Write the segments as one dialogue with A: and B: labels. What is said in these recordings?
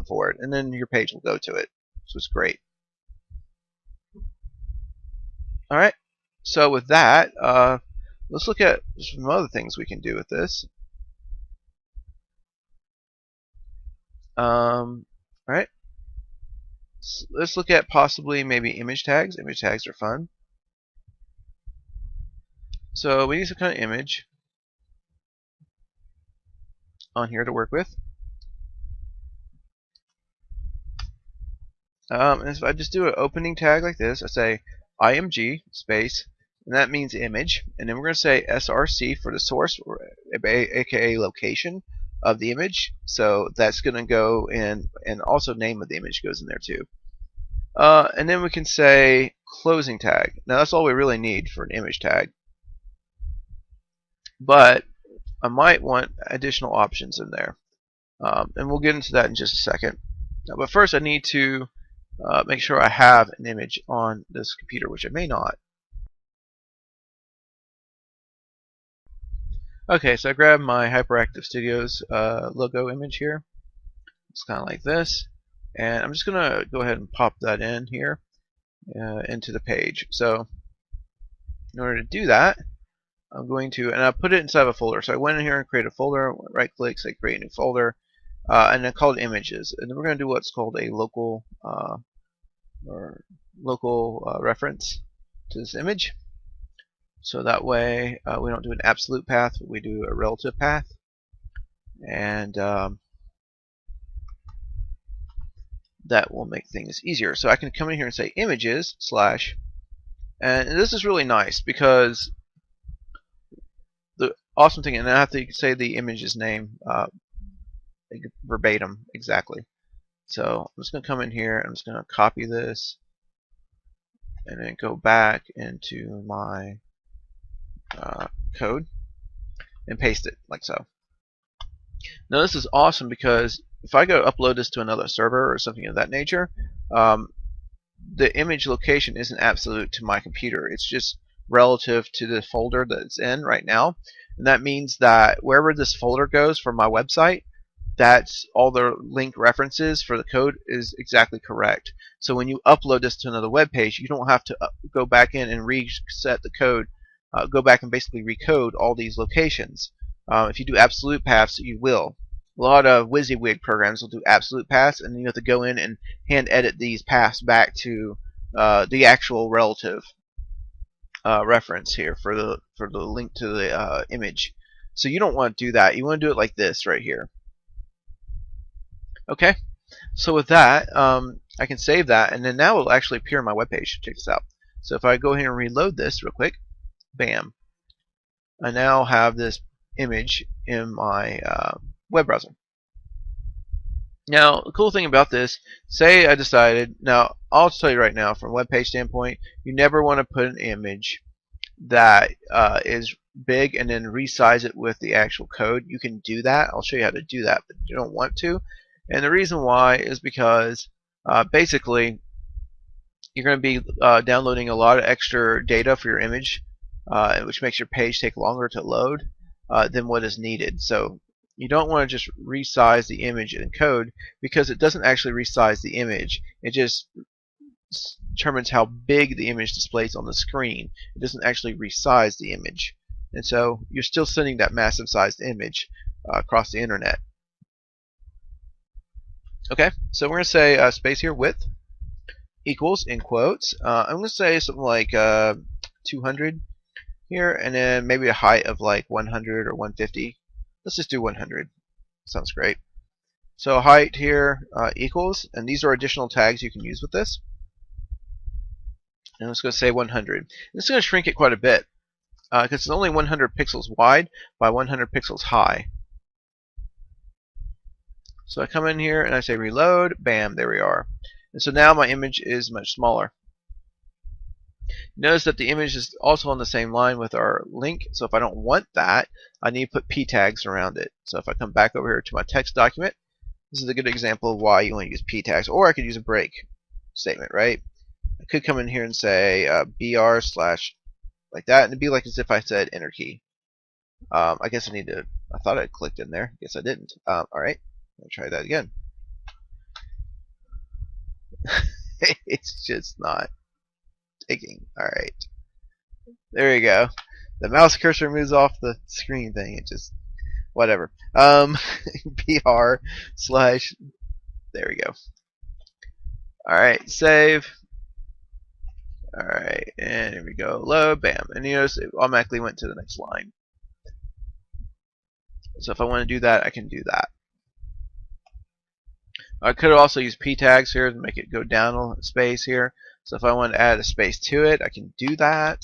A: for it, and then your page will go to it. So it's great. All right. So with that, let's look at some other things we can do with this. All right. So let's look at possibly maybe image tags. Image tags are fun. So we need some kind of image on here to work with. And if I just do an opening tag like this, I say img space, and that means image, and then we're going to say src for the source, aka location of the image. So that's going to go in, and also name of the image goes in there too. And then we can say closing tag. Now that's all we really need for an image tag, but I might want additional options in there, and we'll get into that in just a second. But first I need to make sure I have an image on this computer, which I may not. Okay, so I grabbed my Hyperactive Studios logo image here. It's kind of like this, and I'm just going to go ahead and pop that in here into the page. So in order to do that, I'm going to, and I put it inside of a folder. So I went in here and created a folder, right click, say create a new folder, and then called images. And then we're going to do what's called a local reference to this image. So that way we don't do an absolute path, but we do a relative path. And that will make things easier. So I can come in here and say images slash, and this is really nice because the awesome thing, and I have to say the image's name verbatim exactly. So I'm just going to come in here, I'm just going to copy this and then go back into my code and paste it like so. Now this is awesome because if I go upload this to another server or something of that nature, the image location isn't absolute to my computer. It's just relative to the folder that it's in right now, and that means that wherever this folder goes for my website, that's all the link references for the code is exactly correct. So when you upload this to another web page, you don't have to go back in and reset the code, go back and basically recode all these locations. If you do absolute paths, you will. A lot of WYSIWYG programs will do absolute paths, and you have to go in and hand edit these paths back to the actual relative reference here for the link to the image. So you don't want to do that. You want to do it like this right here. Okay, so with that, I can save that, and then now it will actually appear on my web page. Check this out. So if I go here and reload this real quick, bam, I now have this image in my web browser. Now, the cool thing about this, say I decided, now I'll tell you right now, from a web page standpoint, you never want to put an image that is big and then resize it with the actual code. You can do that. I'll show you how to do that, but you don't want to. And the reason why is because basically you're going to be downloading a lot of extra data for your image, which makes your page take longer to load than what is needed. So you don't want to just resize the image in code, because it doesn't actually resize the image. It just determines how big the image displays on the screen. It doesn't actually resize the image. And so you're still sending that massive sized image across the internet. Okay, so we're going to say space here, width equals, in quotes, I'm going to say something like 200 here, and then maybe a height of like 100 or 150. Let's just do 100. Sounds great. So height here equals, and these are additional tags you can use with this. And let's go say 100. This is going to shrink it quite a bit because it's only 100 pixels wide by 100 pixels high. So I come in here and I say reload, bam, there we are. And so now my image is much smaller. Notice that the image is also on the same line with our link, so if I don't want that, I need to put p tags around it. So if I come back over here to my text document, this is a good example of why you want to use p tags, or I could use a break statement, right? I could come in here and say br slash like that, and it'd be like as if I said enter key. I guess I need to, I thought I clicked in there, guess I didn't. Alright, I'll try that again. It's just not taking. Alright. There you go. The mouse cursor moves off the screen thing. It just whatever. PR slash there we go. Alright, save. Alright, and here we go. Load, bam. And you notice it automatically went to the next line. So if I want to do that, I can do that. I could also use p tags here to make it go down a space here. So if I want to add a space to it, I can do that.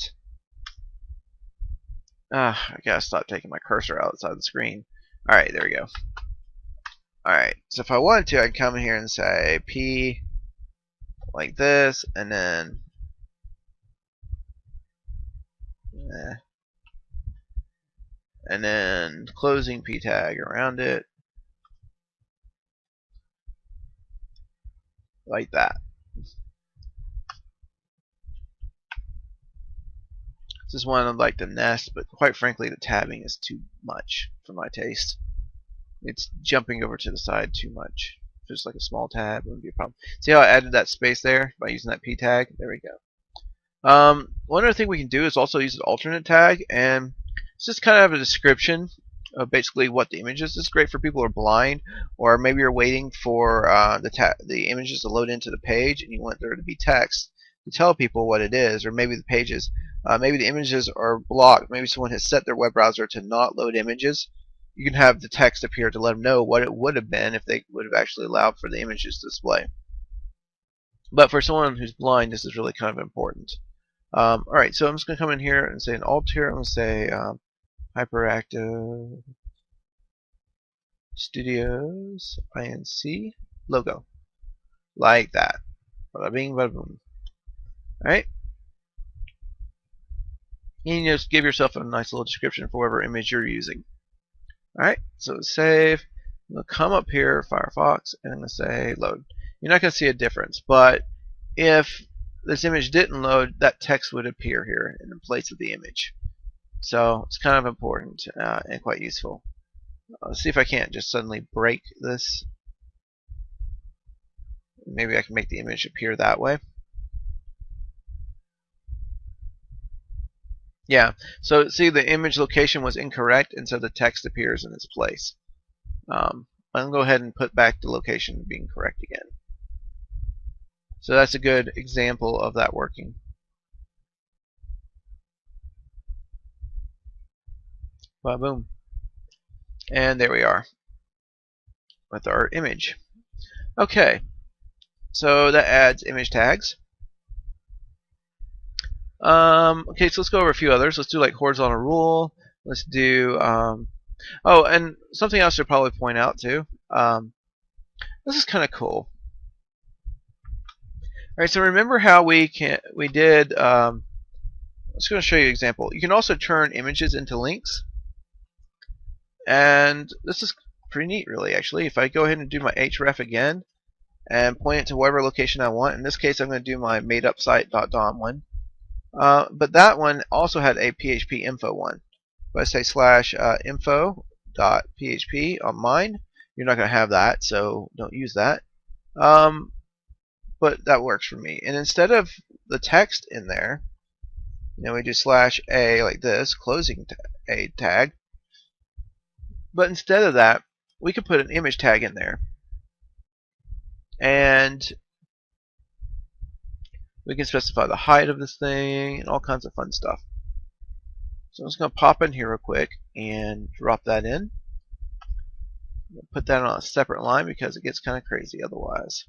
A: I gotta stop taking my cursor outside the screen. Alright, there we go. Alright, so if I wanted to, I'd come in here and say P like this, and then closing P tag around it like that. This is one I'd like to nest, but quite frankly the tabbing is too much for my taste. It's jumping over to the side too much. Just like a small tab wouldn't be a problem. See how I added that space there by using that P tag? There we go. One other thing we can do is also use an alternate tag, and it's just kind of a description of basically what the image is. This is great for people who are blind, or maybe you're waiting for the images to load into the page, and you want there to be text to tell people what it is, or maybe the pages, maybe the images are blocked. Maybe someone has set their web browser to not load images. You can have the text appear to let them know what it would have been if they would have actually allowed for the images to display. But for someone who's blind, this is really kind of important. Alright, so I'm just going to come in here and say an alt here. I'm going to say Hyperactive Studios INC logo. Like that. Bada bing, bada boom. Alright. And you just give yourself a nice little description for whatever image you're using. Alright, so save. I'm going to come up here, Firefox, and I'm going to say load. You're not going to see a difference, but if this image didn't load, that text would appear here in place of the image. So it's kind of important and quite useful. Let's see if I can't just suddenly break this. Maybe I can make the image appear that way. Yeah, so see the image location was incorrect, and so the text appears in its place. I'm going to go ahead and put back the location being correct again. So that's a good example of that working. Boom. And there we are with our image. Okay, so that adds image tags. Okay, so let's go over a few others. Let's do like horizontal rule. Let's do oh, and something else I should probably point out too. This is kind of cool. All right, so remember how we did. I'm just going to show you an example. You can also turn images into links, and this is pretty neat, really. Actually, if I go ahead and do my href again and point it to whatever location I want. In this case, I'm going to do my made-up site.dom one. But that one also had a PHP info one. If I say /info.php on mine, you're not going to have that, so don't use that. But that works for me. And instead of the text in there, we do /a like this, closing a tag. But instead of that, we could put an image tag in there. And we can specify the height of this thing and all kinds of fun stuff. So I'm just going to pop in here real quick and drop that in. Put that on a separate line because it gets kind of crazy otherwise.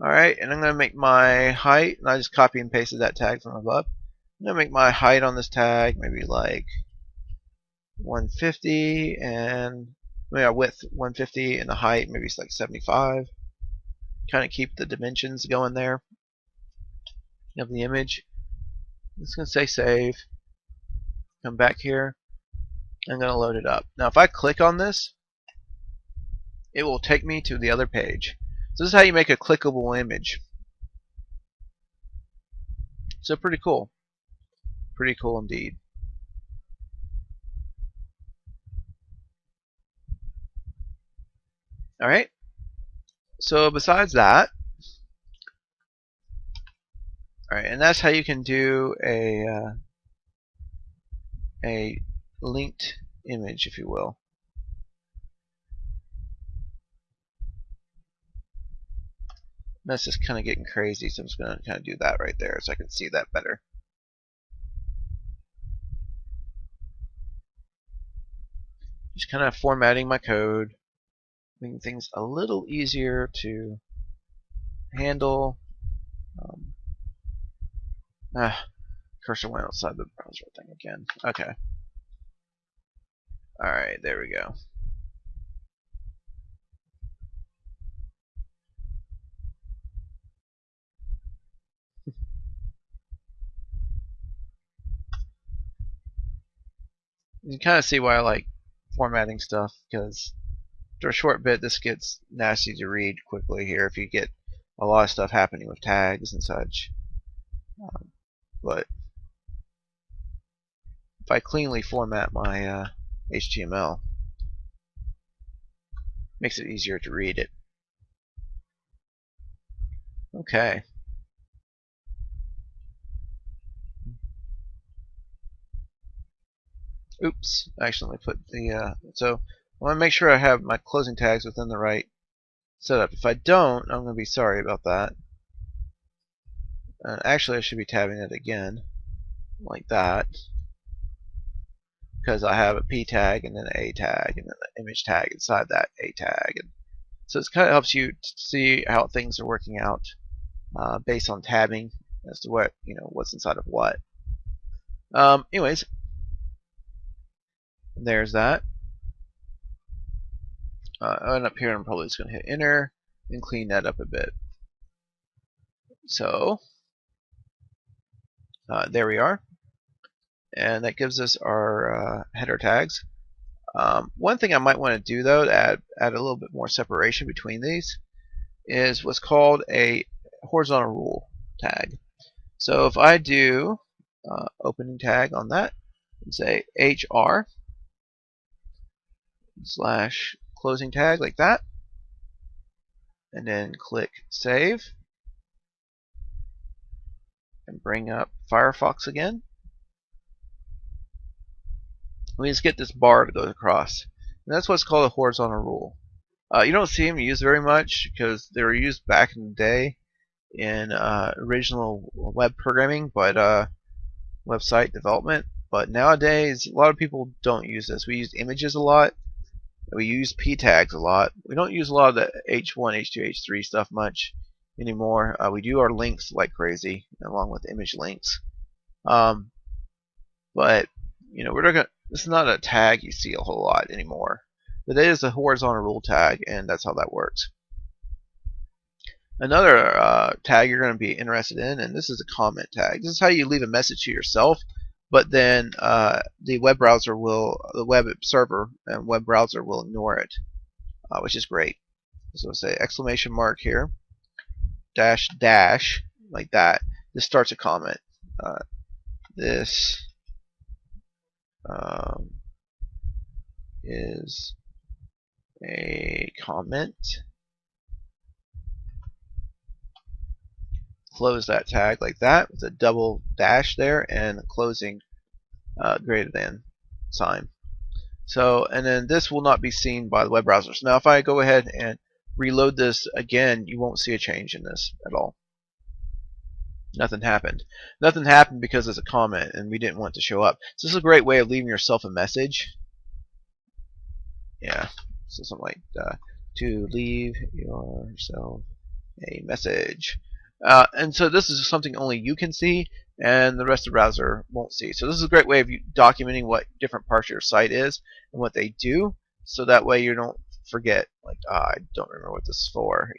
A: Alright, and I'm going to make my height, and I just copy and pasted that tag from above. I'm going to make my height on this tag maybe like 150, and width 150, and the height maybe it's like 75. Kind of keep the dimensions going there of the image. I'm just going to say save. Come back here. I'm going to load it up. Now if I click on this, it will take me to the other page. So this is how you make a clickable image. So pretty cool. Pretty cool indeed. Alright. So besides that, Alright, and that's how you can do a linked image, if you will. That's just kind of getting crazy, so I'm just going to kind of do that right there so I can see that better. Just kind of formatting my code, making things a little easier to handle. Cursor went outside the browser thing again. Okay. Alright, there we go. You can kind of see why I like formatting stuff, because after a short bit this gets nasty to read quickly here if you get a lot of stuff happening with tags and such. But if I cleanly format my HTML, makes it easier to read it. Okay. Oops, I accidentally put the so I want to make sure I have my closing tags within the right setup. If I don't, I'm going to be sorry about that. Actually, I should be tabbing it again, like that, because I have a P tag and then an A tag and then an image tag inside that A tag. And so it kind of helps you see how things are working out based on tabbing as to what what's inside of what. Anyways, there's that. And up here, I'm probably just going to hit enter and clean that up a bit. So there we are, and that gives us our header tags. One thing I might want to do though to add a little bit more separation between these is what's called a horizontal rule tag. So if I do opening tag on that and say HR slash closing tag like that, and then click save and bring up Firefox again, we just get this bar to go across, and that's what's called a horizontal rule. You don't see them used very much because they were used back in the day in original web programming, but website development. But nowadays, a lot of people don't use this. We use images a lot. We use P tags a lot. We don't use a lot of the H1, H2, H3 stuff much anymore. We do our links like crazy, along with image links. But we're not gonna. This is not a tag you see a whole lot anymore. But it is a horizontal rule tag, and that's how that works. Another tag you're going to be interested in, and this is a comment tag. This is how you leave a message to yourself, but then the web server and web browser will ignore it, which is great. So we'll say exclamation mark here, dash dash, like that. This starts a comment. This is a comment. Close that tag like that with a double dash there and a closing greater than sign. So, and then this will not be seen by the web browsers. Now if I go ahead and reload this again, you won't see a change in this at all. Nothing happened. Nothing happened because it's a comment and we didn't want it to show up. So this is a great way of leaving yourself a message. Yeah, so something like to leave yourself a message. And so this is something only you can see and the rest of the browser won't see. So this is a great way of documenting what different parts of your site is and what they do, so that way you don't forget, like, I don't remember what this is for,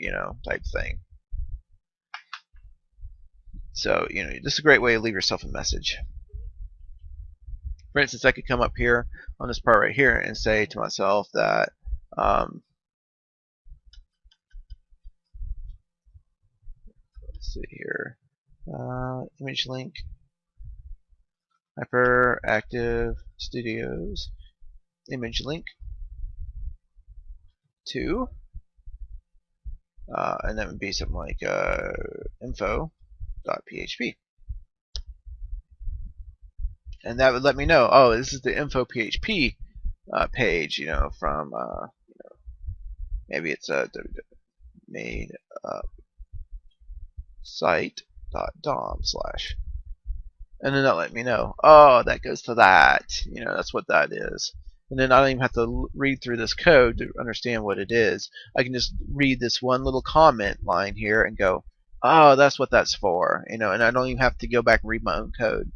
A: type thing. So, this is a great way to leave yourself a message. For instance, I could come up here on this part right here and say to myself that let's see here, image link, Hyperactive Studios, image link to, and that would be something like info.php. and that would let me know, oh, this is the info PHP page, from maybe it's a made site.dom/ and then that let me know, oh, that goes to that, that's what that is. And then I don't even have to read through this code to understand what it is. I can just read this one little comment line here and go, oh, that's what that's for, and I don't even have to go back and read my own code.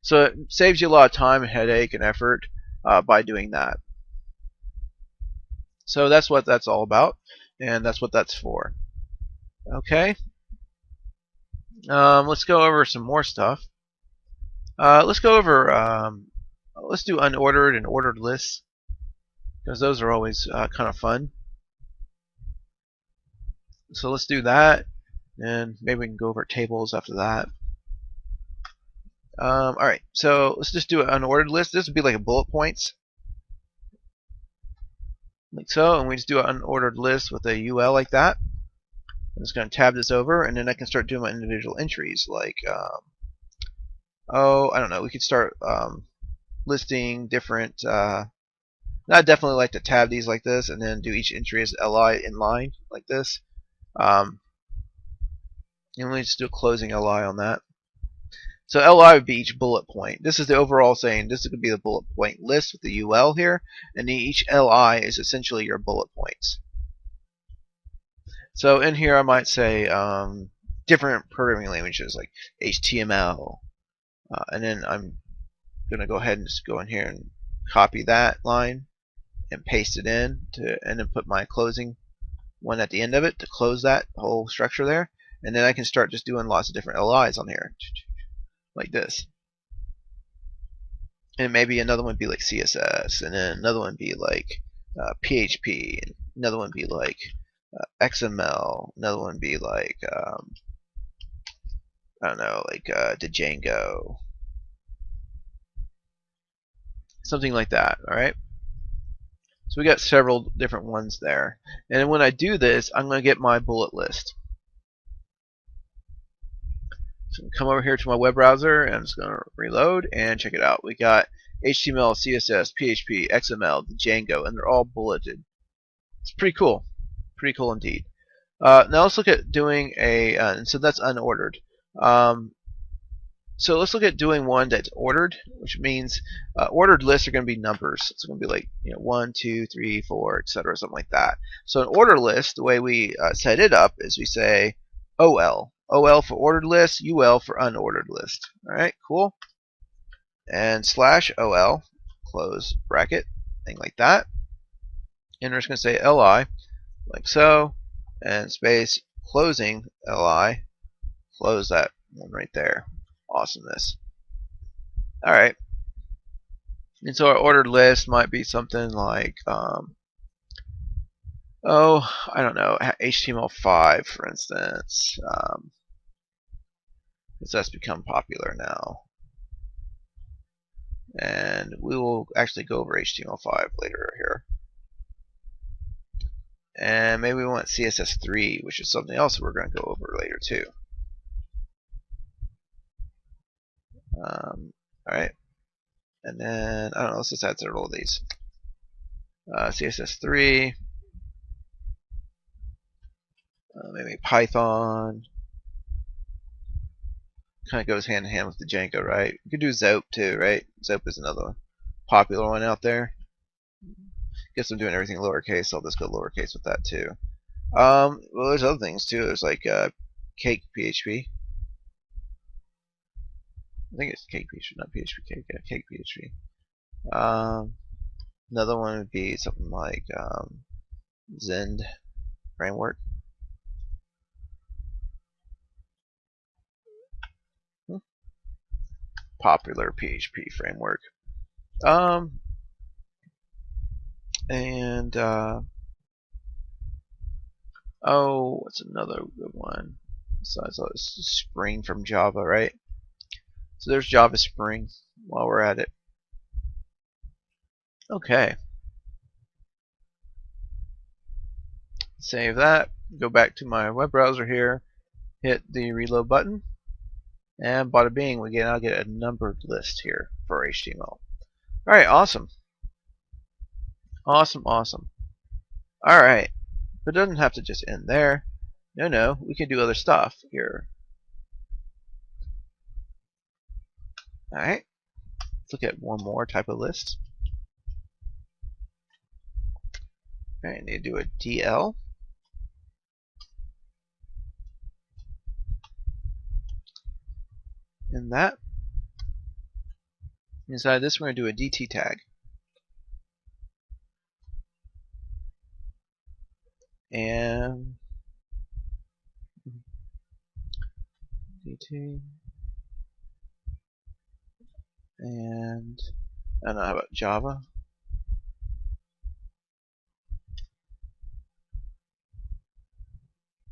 A: So it saves you a lot of time and headache and effort by doing that. So that's what that's all about, and that's what that's for. Okay. Let's go over some more stuff. Let's go over, let's do unordered and ordered lists, because those are always kind of fun. So let's do that, and maybe we can go over tables after that. Alright, so let's just do an unordered list. This would be like a bullet points, like so, and we just do an unordered list with a UL like that. I'm just going to tab this over, and then I can start doing my individual entries, like, oh, I don't know, we could start listing different, I'd definitely like to tab these like this, and then do each entry as li in line, like this. And let me just do a closing li on that. So li would be each bullet point. This is the overall saying, this could be the bullet point list with the ul here, and each li is essentially your bullet points. So in here I might say different programming languages like HTML, and then I'm going to go ahead and just go in here and copy that line and paste it in, and then put my closing one at the end of it to close that whole structure there, and then I can start just doing lots of different LIs on here, like this. And maybe another one would be like CSS, and then another one would be like PHP, and another one would be like XML, another one would be like I don't know, like Django, something like that. All right. So we got several different ones there, and then when I do this, I'm going to get my bullet list. So come over here to my web browser, and I'm just going to reload and check it out. We got HTML, CSS, PHP, XML, Django, and they're all bulleted. It's pretty cool. Pretty cool indeed. Now let's look at doing a, so that's unordered. So let's look at doing one that's ordered, which means ordered lists are going to be numbers. It's going to be like 1, 2, 3, 4, etc., something like that. So an order list, the way we set it up is we say OL. OL for ordered list, UL for unordered list. All right, cool. And /OL, close bracket, thing like that. And we're just going to say LI, like so, and space closing LI, close that one right there. Awesomeness. Alright. And so our ordered list might be something like, oh, I don't know, HTML5, for instance. Because that's become popular now. And we will actually go over HTML5 later here. And maybe we want CSS3, which is something else we're going to go over later too. Alright, and then I don't know, let's just add several of these. CSS3, maybe Python. Kind of goes hand in hand with the Django, right? You could do Zope too, right? Zope is another popular one out there. Guess I'm doing everything lowercase, so I'll just go lowercase with that too. Well, there's other things too. There's like Cake PHP. I think it's Cake PHP, not PHP Cake. Yeah, Cake PHP. Another one would be something like Zend framework. Popular PHP framework. And oh, what's another good one? Besides Spring from Java, right? So there's Java Spring while we're at it. Okay. Save that. Go back to my web browser here. Hit the reload button. And bada bing, we now get a numbered list here. for HTML. Alright, awesome. Awesome, awesome. Alright, but it doesn't have to just end there. No, we can do other stuff here. Alright, let's look at one more type of list. Alright, I need to do a DL. And that. Inside this, we're going to do a DT tag. And DT. And I don't know, how about Java?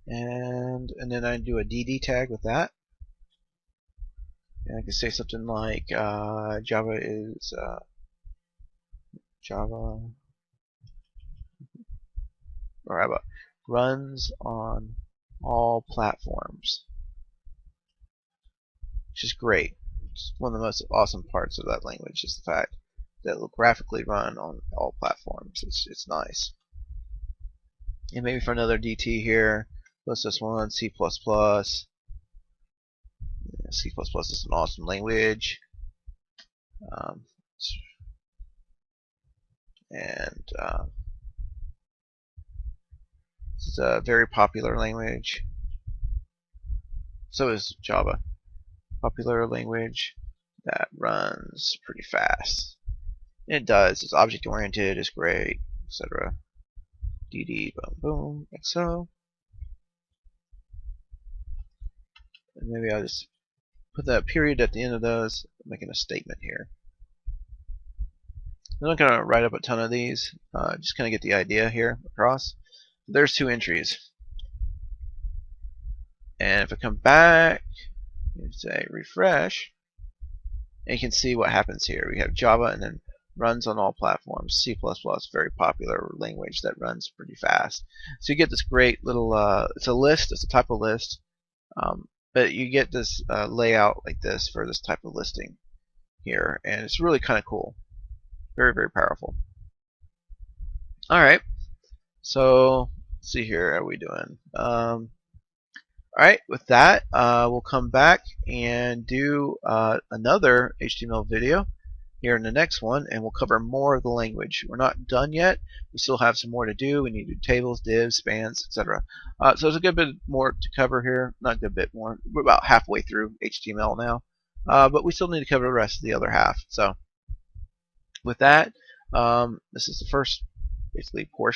A: And then I do a DD tag with that. And I can say something like Java is Java, or how about runs on all platforms, which is great. It's one of the most awesome parts of that language is the fact that it will graphically run on all platforms. It's nice. And maybe for another DT here, let's just one C++. C++ is an awesome language, and this is a very popular language. So is Java. Popular language that runs pretty fast. And it does. It's object oriented. It's great, etc. DD boom boom like so. And maybe I'll just put that period at the end of those, making a statement here. I'm not going to write up a ton of these, just kind of get the idea here across. There's 2 entries. And if I come back, and say refresh, and you can see what happens here. We have Java and then runs on all platforms. C++, very popular language that runs pretty fast. So you get this great little, it's a list, it's a type of list. But you get this layout like this for this type of listing here, and it's really kind of cool. Very, very powerful. Alright, so let's see here, how are we doing? Alright, with that, we'll come back and do another HTML video here in the next one, and we'll cover more of the language. We're not done yet. We still have some more to do. We need to do tables, divs, spans, etc. So there's a good bit more to cover here. Not a good bit more. We're about halfway through HTML now. But we still need to cover the rest of the other half. So with that, this is the first basically portion.